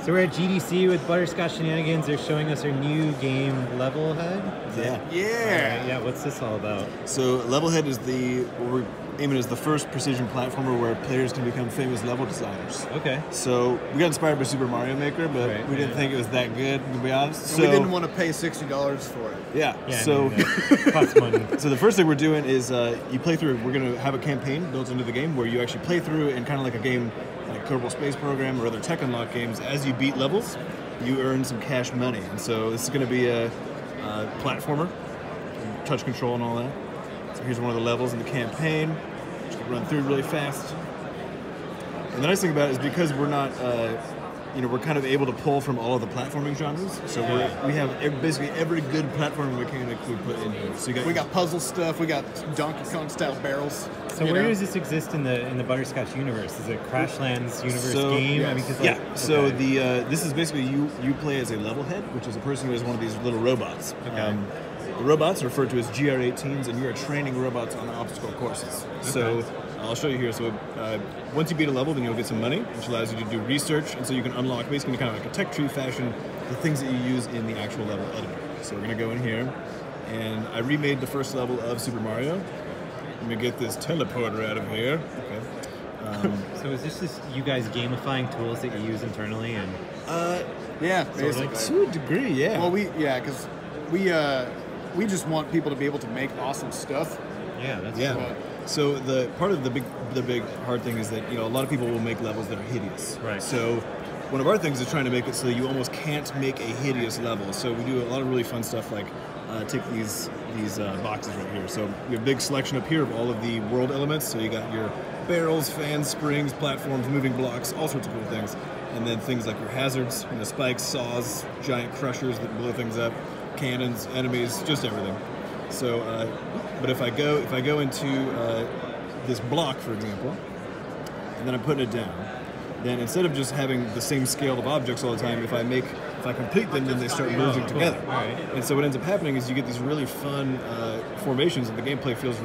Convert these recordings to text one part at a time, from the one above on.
So we're at GDC with Butterscotch Shenanigans. They're showing us our new game, LevelHead. Yeah. Yeah. Yeah. What's this all about? So LevelHead is what we're aiming as the first precision platformer where players can become famous level designers. Okay. So we got inspired by Super Mario Maker, but we didn't think it was that good, to be honest. So we didn't want to pay $60 for it. Yeah. So costs money. So the first thing we're doing is you play through. We're going to have a campaign built into the game where you actually play through, and kind of like a game like Kerbal Space Program or other Tech Unlock games. As you beat levels, you earn some cash money, and so this is going to be a platformer, touch control and all that. So here's one of the levels in the campaign. Just run through really fast. And the nice thing about it is because we're not, we're kind of able to pull from all of the platforming genres. So we have basically every good platforming mechanic we put in here. So we got puzzle stuff. We got Donkey Kong style barrels. So where does this exist in the Butterscotch universe? Is it Crashlands universe game? Yes. So this is basically you play as a level head, which is a person who has one of these little robots. Okay. The robots are referred to as GR18s, and you are training robots on obstacle courses. Okay. So I'll show you here. So once you beat a level, then you'll get some money, which allows you to do research, and so you can unlock basically kind of like a tech tree fashion the things that you use in the actual level editor. So we're going to go in here, and I remade the first level of Super Mario. Let me get this teleporter out of here. Okay. So is this just you guys gamifying tools that you use internally? And yeah, basically. To a degree, yeah. Well, because we just want people to be able to make awesome stuff. Yeah, that's cool. So the part of the big hard thing is that a lot of people will make levels that are hideous. Right. So one of our things is trying to make it so that you almost can't make a hideous level. So we do a lot of really fun stuff like take these boxes right here. So we have a big selection up here of all of the world elements. So you got your barrels, fans, springs, platforms, moving blocks, all sorts of cool things. And then things like your hazards, spikes, saws, giant crushers that blow things up, cannons, enemies, just everything. So, but if I go into this block, for example, and then I'm putting it down, then instead of just having the same scale of objects all the time, if I complete them, then they start merging together. Right. And so what ends up happening is you get these really fun formations, and the gameplay feels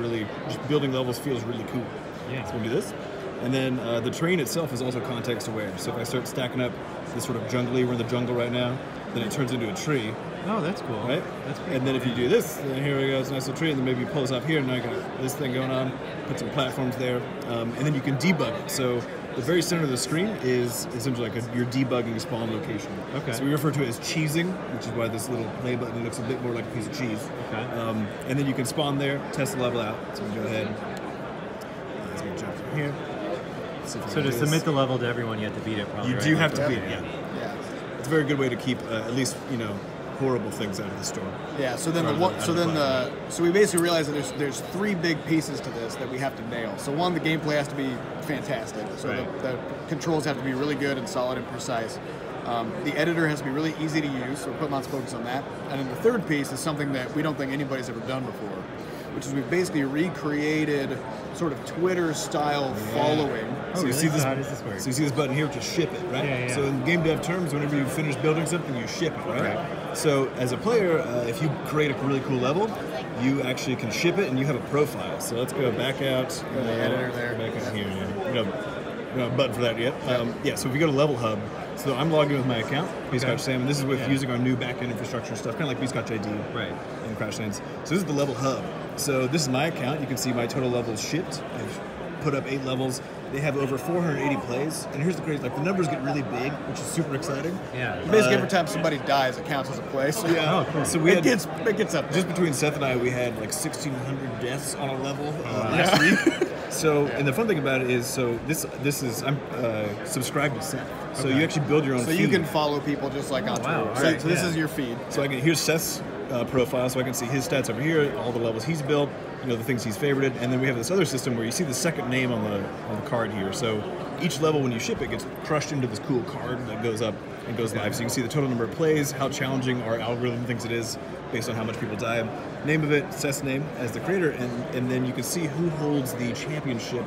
just building levels feels really cool. Yeah. So we'll do this. And then the terrain itself is also context aware. So if I start stacking up this sort of jungly, we're in the jungle right now, then it turns into a tree. Oh, that's cool. Right? That's and then if you do this, then here we go, it's a nice little tree, and then maybe you pull this up here, and now you got this thing going on, put some platforms there, and then you can debug it. So the very center of the screen is essentially like your debugging spawn location. Okay. So we refer to it as cheesing, which is why this little play button looks a bit more like a piece of cheese. Okay. And then you can spawn there, test the level out. So we go ahead. Let's go jump in here. So to submit the level to everyone, you have to beat it. Probably. You do have to beat it. Yeah. It's a very good way to keep at least horrible things out of the store. Yeah. So so we basically realized that there's three big pieces to this that we have to nail. So one, the gameplay has to be fantastic. So the controls have to be really good and solid and precise. The editor has to be really easy to use. So we're putting lots of focus on that. And then the third piece is something that we don't think anybody's ever done before, which is we've basically recreated sort of Twitter-style following. Oh, really? So how does this work? So you see this button here, which is ship it, right? Yeah. So in game dev terms, whenever you finish building something, you ship it, right? So as a player, if you create a really cool level, you actually can ship it, and you have a profile. So let's go back out. Go to the editor there. Back out here. We don't have a button for that yet. So if we go to LevelHub, so I'm logged in with my account, Bscotch Sam, and this is with using our new backend infrastructure stuff, kind of like Bscotch ID and Crashlands. So this is the LevelHub. So this is my account. You can see my total levels shipped. I've put up 8 levels. They have over 480 plays. And here's the crazy, the numbers get really big, which is super exciting. Yeah. Basically, every time somebody dies, it counts as a play. So cool. So it gets up. Just between Seth and I, we had 1,600 deaths on a level last week. So, and the fun thing about it is, so this is I'm subscribed to Seth. So you actually build your own. So feed. you can follow people just like on Twitter. So this is your feed. So here's Seth's profile, so I can see his stats over here, all the levels he's built, the things he's favorited, and then we have this other system where you see the second name on the card here. So each level, when you ship it, gets crushed into this cool card that goes up and goes live. So you can see the total number of plays, how challenging our algorithm thinks it is, based on how much people die. Name of it, Seth's name as the creator, and then you can see who holds the championship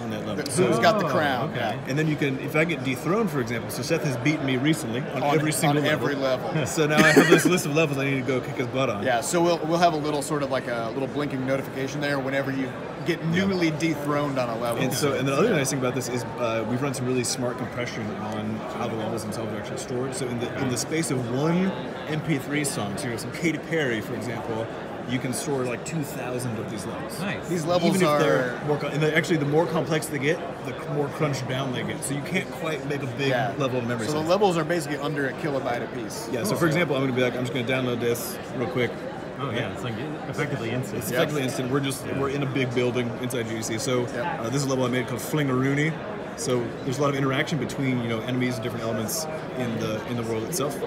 on that level. Who's got the crown? Okay. And then you can, if I get dethroned, for example, so Seth has beaten me recently on every single level. So now I have this list of levels I need to go kick his butt on. Yeah, so we'll have a little sort of like a little blinking notification there whenever you get newly dethroned on a level. And so, and the other nice thing about this is we've run some really smart compression on how the level levels themselves are actually stored. So in the space of one MP3 song, so some Katy Perry, for example, you can store like 2,000 of these levels. Nice. These levels Even if are they're more, and actually the more complex they get, the more crunched down they get. So you can't quite make a big level of memory. So the levels are basically under a kilobyte a piece. Yeah. So for example, I'm going to be like, I'm just going to download this real quick. Oh yeah, it's like effectively instant. It's effectively instant. We're in a big building inside GDC. So this is a level I made called Flingaroony. So there's a lot of interaction between enemies and different elements in the world itself.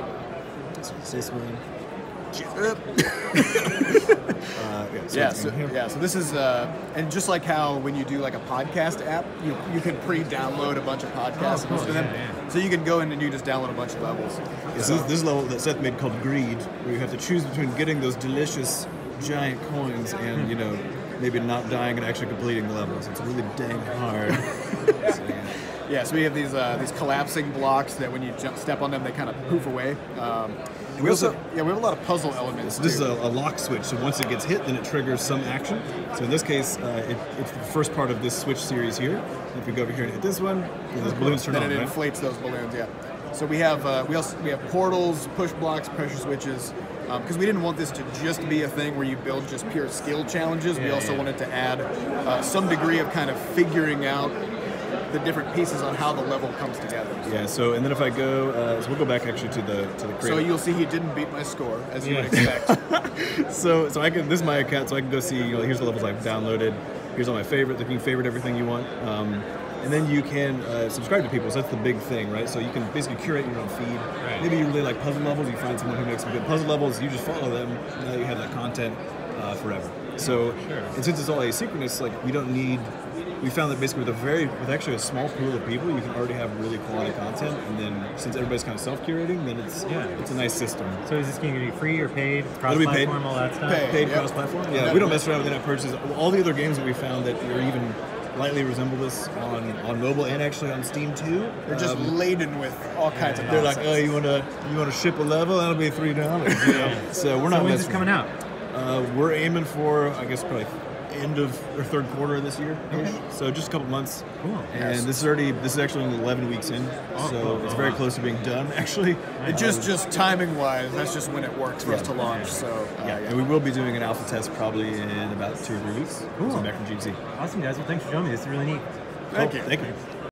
So this one. So this is and just like how when you do like a podcast app, you can pre-download a bunch of podcasts. So you can go in and you just download a bunch of levels. So this level that Seth made called Greed, where you have to choose between getting those delicious giant coins and maybe not dying and actually completing the levels. It's really dang hard. So we have these collapsing blocks that when you step on them, they kind of poof away. We have a lot of puzzle elements. This is a lock switch, so once it gets hit, then it triggers some action. So in this case, it's the first part of this switch series here. If we go over here and hit this one, those balloons turn on. Then it inflates those balloons. Yeah. So we have portals, push blocks, pressure switches. Because we didn't want this to just be a thing where you build just pure skill challenges. We also wanted to add some degree of kind of figuring out the different pieces on how the level comes together. Yeah. So and then if I go, so we'll go back actually to the creator. So you'll see he didn't beat my score as you would expect. so I can. This is my account, so I can go see. Here's the levels I've downloaded. Here's all my favorite. You can favorite everything you want. And then you can subscribe to people, so that's the big thing, right? So you can basically curate your own feed. Right. Maybe you really like puzzle levels, you find someone who makes some good puzzle levels, you just follow them, now you have that content forever. So, and since it's all asynchronous, we found that basically with actually a small pool of people, you can already have really quality content, and then since everybody's kind of self-curating, then it's a nice system. So is this game going to be free or paid, cross-platform, all that stuff? Paid cross-platform? Yeah, we don't mess around with in-app purchases. All the other games that we found that are even lightly resemble this on mobile and actually on Steam too. They're just laden with all kinds of They're nonsense. like, oh, you want to ship a level? That'll be $3. So we're not. So when's this coming out? We're aiming for, I guess, probably end of or third quarter of this year. Okay. So just a couple months. Cool. And this is actually 11 weeks in. So it's very close to being done actually. It just timing wise, that's just when it works for us to launch. So and we will be doing an alpha test probably in about 2 or 3 weeks. Cool. So back from GDC. Awesome guys. Well, thanks for joining me. This is really neat. Thank you. Thank you.